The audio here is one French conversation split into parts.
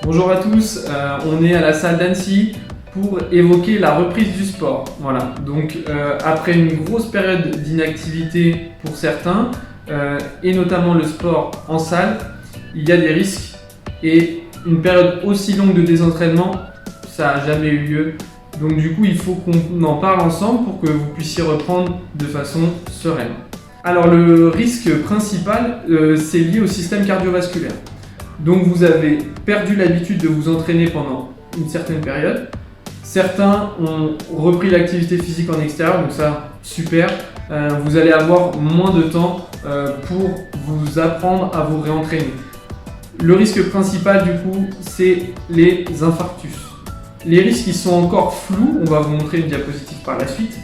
Bonjour à tous, on est à la salle d'Annecy pour évoquer la reprise du sport. Voilà. Donc après une grosse période d'inactivité pour certains, et notamment le sport en salle, il y a des risques et une période aussi longue de désentraînement, ça n'a jamais eu lieu. Donc du coup, il faut qu'on en parle ensemble pour que vous puissiez reprendre de façon sereine. Alors le risque principal, c'est lié au système cardiovasculaire. Donc vous avez perdu l'habitude de vous entraîner pendant une certaine période. Certains ont repris l'activité physique en extérieur, donc ça, super. Vous allez avoir moins de temps pour vous apprendre à vous réentraîner. Le risque principal du coup, c'est les infarctus. Les risques ils sont encore flous, on va vous montrer une diapositive par la suite,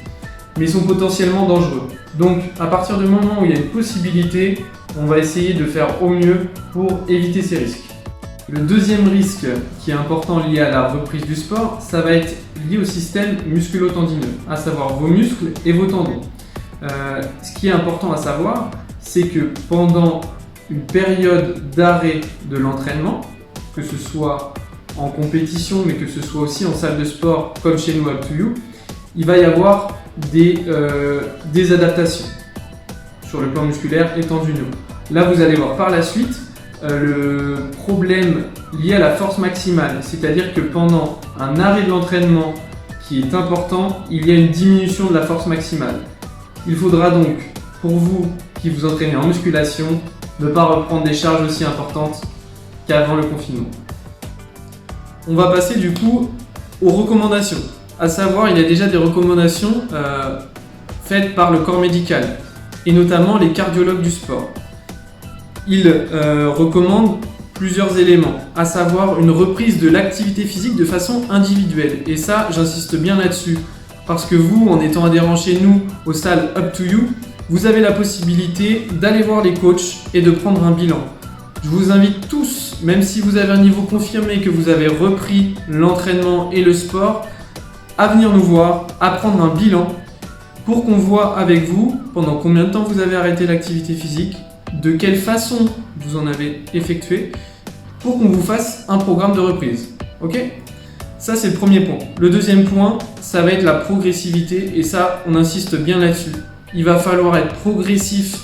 mais ils sont potentiellement dangereux. Donc à partir du moment où il y a une possibilité, on va essayer de faire au mieux pour éviter ces risques. Le deuxième risque qui est important lié à la reprise du sport, ça va être lié au système musculo-tendineux, à savoir vos muscles et vos tendons. Ce qui est important à savoir, c'est que pendant une période d'arrêt de l'entraînement, que ce soit en compétition, mais que ce soit aussi en salle de sport comme chez nous Up2You, il va y avoir des adaptations sur le plan musculaire et tendineux. Là, vous allez voir par la suite le problème lié à la force maximale, c'est-à-dire que pendant un arrêt de l'entraînement qui est important, il y a une diminution de la force maximale. Il faudra donc, pour vous qui vous entraînez en musculation, ne pas reprendre des charges aussi importantes qu'avant le confinement. On va passer du coup aux recommandations. À savoir, il y a déjà des recommandations faites par le corps médical et notamment les cardiologues du sport. Ils recommandent plusieurs éléments, à savoir une reprise de l'activité physique de façon individuelle. Et ça, j'insiste bien là-dessus, parce que vous, en étant adhérent chez nous aux salles Up2You, vous avez la possibilité d'aller voir les coachs et de prendre un bilan. Je vous invite tous, même si vous avez un niveau confirmé, que vous avez repris l'entraînement et le sport, à venir nous voir, à prendre un bilan pour qu'on voit avec vous pendant combien de temps vous avez arrêté l'activité physique, de quelle façon vous en avez effectué, pour qu'on vous fasse un programme de reprise. Ok ? Ça, c'est le premier point. Le deuxième point, ça va être la progressivité, et ça, on insiste bien là-dessus. Il va falloir être progressif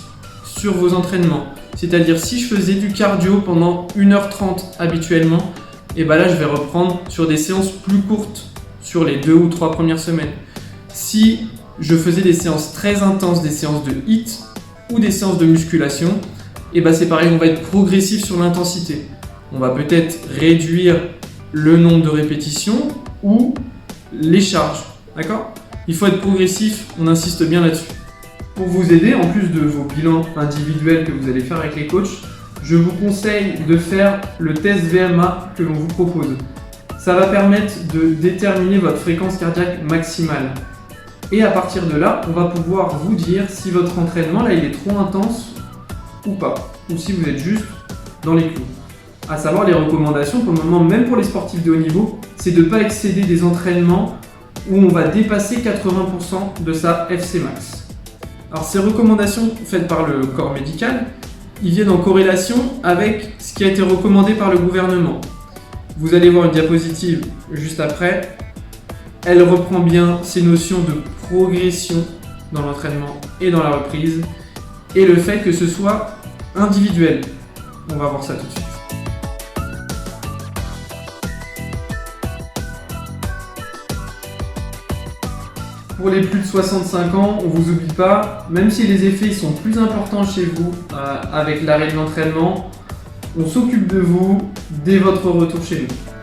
sur vos entraînements. C'est-à-dire, si je faisais du cardio pendant 1h30 habituellement, et ben là, je vais reprendre sur des séances plus courtes, sur les 2 ou 3 premières semaines. Si je faisais des séances très intenses, des séances de HIIT ou des séances de musculation, et ben c'est pareil, on va être progressif sur l'intensité. On va peut-être réduire le nombre de répétitions ou les charges. D'accord ? Il faut être progressif, on insiste bien là-dessus. Pour vous aider, en plus de vos bilans individuels que vous allez faire avec les coachs, je vous conseille de faire le test VMA que l'on vous propose. Ça va permettre de déterminer votre fréquence cardiaque maximale. Et à partir de là, on va pouvoir vous dire si votre entraînement là, il est trop intense ou pas, ou si vous êtes juste dans les clous. À savoir les recommandations pour le moment, même pour les sportifs de haut niveau, c'est de ne pas excéder des entraînements où on va dépasser 80% de sa FC max. Alors ces recommandations faites par le corps médical, ils viennent en corrélation avec ce qui a été recommandé par le gouvernement. Vous allez voir une diapositive juste après. Elle reprend bien ces notions de progression dans l'entraînement et dans la reprise et le fait que ce soit individuel. On va voir ça tout de suite. Pour les plus de 65 ans, on ne vous oublie pas, même si les effets sont plus importants chez vous avec l'arrêt de l'entraînement, on s'occupe de vous dès votre retour chez nous.